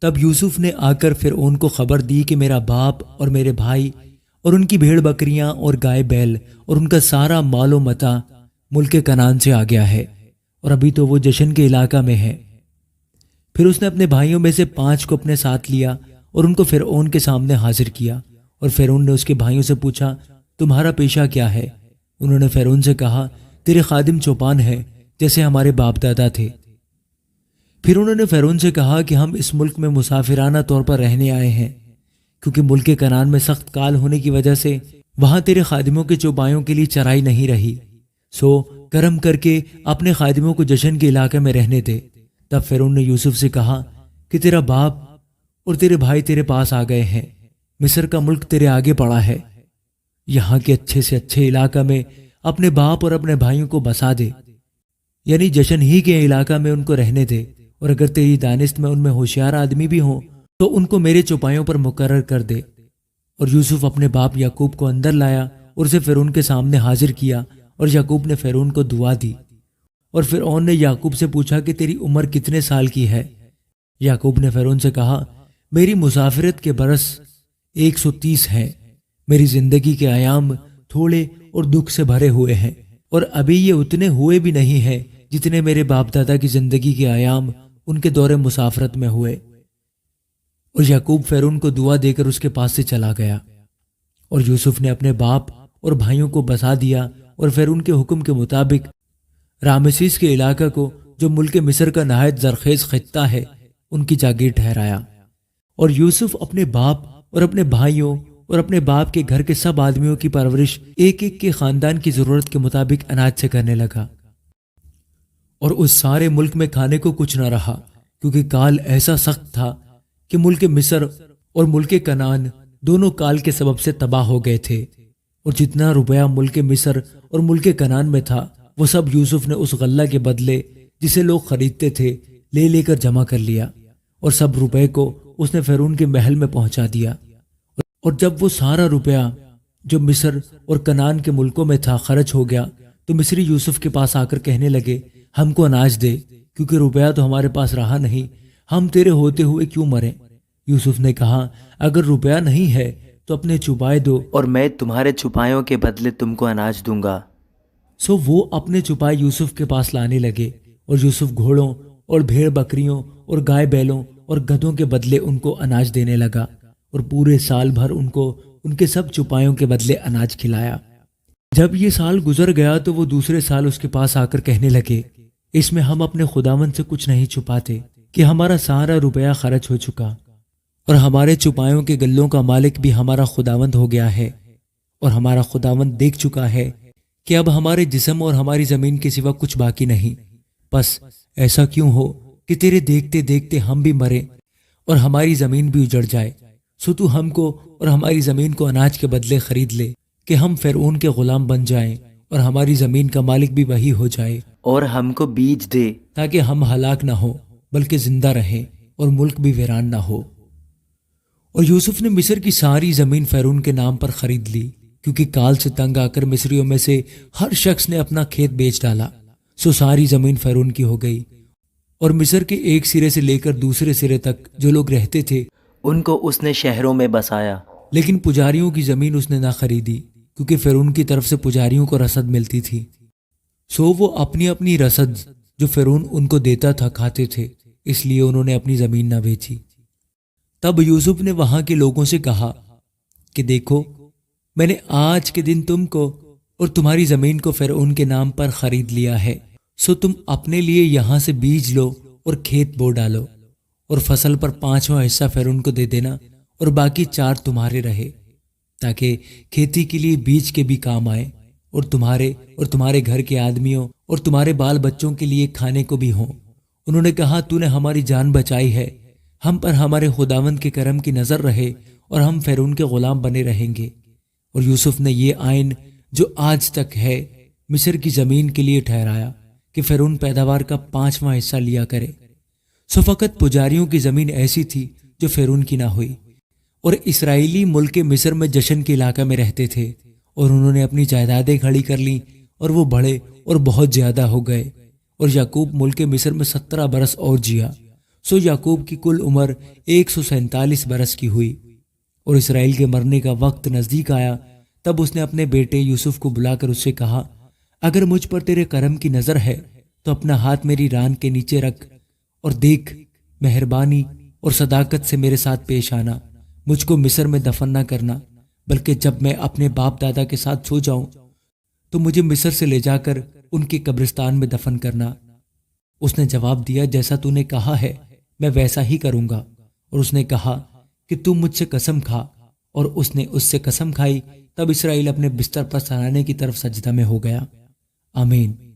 تب یوسف نے آ کر فرعون کو خبر دی کہ میرا باپ اور میرے بھائی اور ان کی بھیڑ بکریاں اور گائے بیل اور ان کا سارا مال و متاع ملک کنعان سے آ گیا ہے، اور ابھی تو وہ جشن کے علاقہ میں ہے۔ پھر اس نے اپنے بھائیوں میں سے 5 کو اپنے ساتھ لیا اور ان کو فرعون کے سامنے حاضر کیا، اور فرعون نے اس کے بھائیوں سے پوچھا، تمہارا پیشہ کیا ہے؟ انہوں نے فرعون سے کہا، تیرے خادم چوپان ہیں جیسے ہمارے باپ دادا تھے۔ پھر انہوں نے فرعون سے کہا کہ ہم اس ملک میں مسافرانہ طور پر رہنے آئے ہیں، کیونکہ ملک کنعان میں سخت کال ہونے کی وجہ سے وہاں تیرے خادموں کے چوپایوں کے لیے چرائی نہیں رہی، سو کرم کر کے اپنے خادموں کو جشن کے علاقے میں رہنے دے۔ تب فرعون نے یوسف سے کہا کہ تیرا باپ اور تیرے بھائی تیرے پاس آ گئے ہیں، مصر کا ملک تیرے آگے پڑا ہے، یہاں کے اچھے سے اچھے علاقہ میں اپنے باپ اور اپنے بھائیوں کو بسا دے، یعنی جشن ہی کے علاقہ میں ان کو رہنے دے، اور اگر تیری دانست میں ان میں ہوشیار آدمی بھی ہوں تو ان کو میرے چوپایوں پر مقرر کر دے۔ اور یوسف اپنے باپ یعقوب کو اندر لایا اور اسے فرعون کے سامنے حاضر کیا، اور یعقوب نے فرعون کو دعا دی۔ اور فرعون نے یعقوب سے پوچھا کہ تیری عمر کتنے سال کی ہے؟ یعقوب نے فرعون سے کہا، میری مسافرت کے برس 130 ہیں، میری زندگی کے ایام تھوڑے اور دکھ سے بھرے ہوئے ہیں، اور ابھی یہ اتنے ہوئے بھی نہیں ہیں جتنے میرے باپ دادا کی زندگی کے ایام ان کے دور مسافرت میں ہوئے۔ اور یعقوب فرعون کو دعا دے کر اس کے پاس سے چلا گیا، اور یوسف نے اپنے باپ اور بھائیوں کو بسا دیا، اور فرعون کے حکم کے مطابق رامسیس کے علاقہ کو، جو ملک مصر کا نہایت زرخیز خطہ ہے، ان کی جاگیر ٹھہرایا۔ اور یوسف اپنے باپ اور اپنے بھائیوں اور اپنے باپ کے گھر کے سب آدمیوں کی پرورش ایک ایک کے خاندان کی ضرورت کے مطابق اناج سے کرنے لگا، اور اس سارے ملک میں کھانے کو کچھ نہ رہا، کیونکہ کال ایسا سخت تھا کہ ملک مصر اور ملک کنعان دونوں کال کے سبب سے تباہ ہو گئے تھے، اور جتنا روپیہ ملک مصر اور ملک کنعان میں تھا وہ سب یوسف نے اس غلہ کے بدلے جسے لوگ خریدتے تھے لے کر جمع کر لیا، اور سب روپے کو اس نے فرعون کے محل میں پہنچا دیا۔ اور جب وہ سارا روپیہ جو مصر اور کنعان کے ملکوں میں تھا خرچ ہو گیا تو مصری یوسف کے پاس آ کر کہنے لگے، ہم کو اناج دے، کیونکہ روپیہ تو ہمارے پاس رہا نہیں، ہم تیرے ہوتے ہوئے کیوں مریں؟ یوسف نے کہا، اگر روپیہ نہیں ہے تو اپنے چھپائے دو اور میں تمہارے چھپایوں کے بدلے تم کو اناج دوں گا۔ سو وہ اپنے چھپائے یوسف کے پاس لانے لگے، اور یوسف گھوڑوں اور بھیڑ بکریوں اور گائے بیلوں اور گدھوں کے بدلے ان کو اناج دینے لگا، اور پورے سال بھر ان کو ان کے سب چھپایوں کے بدلے اناج کھلایا۔ جب یہ سال گزر گیا تو وہ دوسرے سال اس کے پاس آ کر کہنے لگے، اس میں ہم اپنے خداوند سے کچھ نہیں چھپاتے کہ ہمارا سارا روپیہ خرچ ہو چکا، اور ہمارے چھپایوں کے گلوں کا مالک بھی ہمارا خداوند ہو گیا ہے، اور ہمارا خداوند دیکھ چکا ہے کہ اب ہمارے جسم اور ہماری زمین کے سوا کچھ باقی نہیں، بس ایسا کیوں ہو کہ تیرے دیکھتے دیکھتے ہم بھی مرے اور ہماری زمین بھی اجڑ جائے، سو تو ہم کو اور ہماری زمین کو اناج کے بدلے خرید لے کہ ہم فرعون کے غلام بن جائیں، اور ہماری زمین کا مالک بھی وہی ہو جائے، اور ہم کو بیج دے تاکہ ہم ہلاک نہ ہو بلکہ زندہ رہیں اور ملک بھی ویران نہ ہو۔ اور یوسف نے مصر کی ساری زمین فرعون کے نام پر خرید لی، کیونکہ کال سے تنگ آ کر مصریوں میں سے ہر شخص نے اپنا کھیت بیچ ڈالا، سو ساری زمین فرعون کی ہو گئی، اور مصر کے ایک سرے سے لے کر دوسرے سرے تک جو لوگ رہتے تھے ان کو اس نے شہروں میں بسایا۔ لیکن پجاریوں کی زمین اس نے نہ خریدی، کیونکہ فرعون کی طرف سے پجاریوں کو رسد ملتی تھی، سو وہ اپنی اپنی رسد جو فرعون ان کو دیتا تھا کھاتے تھے، اس لیے انہوں نے اپنی زمین نہ بیچی۔ تب یوسف نے وہاں کے لوگوں سے کہا کہ دیکھو، میں نے آج کے دن تم کو اور تمہاری زمین کو فرعون کے نام پر خرید لیا ہے، سو تم اپنے لیے یہاں سے بیج لو اور کھیت بو ڈالو، اور فصل پر 5واں حصہ فرعون کو دے دینا، اور باقی 4 تمہارے رہے، تاکہ کھیتی کے لیے بیج کے بھی کام آئے، اور تمہارے گھر کے آدمیوں اور تمہارے بال بچوں کے لیے کھانے کو بھی ہوں۔ انہوں نے کہا، تو نے ہماری جان بچائی ہے، ہم پر ہمارے خداوند کے کرم کی نظر رہے، اور ہم فرعون کے غلام بنے رہیں گے۔ اور یوسف نے یہ آئین جو آج تک ہے مصر کی زمین کے لیے ٹھہرایا کہ فرعون پیداوار کا 5واں حصہ لیا کرے، سو فقط پجاریوں کی زمین ایسی تھی جو فرعون کی نہ ہوئی، اور اسرائیلی ملک مصر میں جشن کے علاقہ میں رہتے تھے، اور انہوں نے اپنی جائیدادیں کھڑی کر لیں، اور وہ بڑھے اور بہت زیادہ ہو گئے، اور یعقوب ملک مصر میں 17 برس اور جیا، سو یعقوب کی کل عمر 147 برس کی ہوئی، اور اسرائیل کے مرنے کا وقت نزدیک آیا۔ تب اس نے اپنے بیٹے یوسف کو بلا کر اس سے کہا، اگر مجھ پر تیرے کرم کی نظر ہے تو اپنا ہاتھ میری ران کے نیچے رکھ اور دیکھ، مہربانی اور صداقت سے میرے ساتھ پیش آنا، مجھ کو مصر میں دفن نہ کرنا، بلکہ جب میں اپنے باپ دادا کے ساتھ سو جاؤں تو مجھے مصر سے لے جا کر ان کے قبرستان میں دفن کرنا۔ اس نے جواب دیا، جیسا تو نے کہا ہے میں ویسا ہی کروں گا۔ اور اس نے کہا کہ تم مجھ سے قسم کھا، اور اس نے اس سے قسم کھائی۔ تب اسرائیل اپنے بستر پر سرانے کی طرف سجدہ میں ہو گیا۔ آمین۔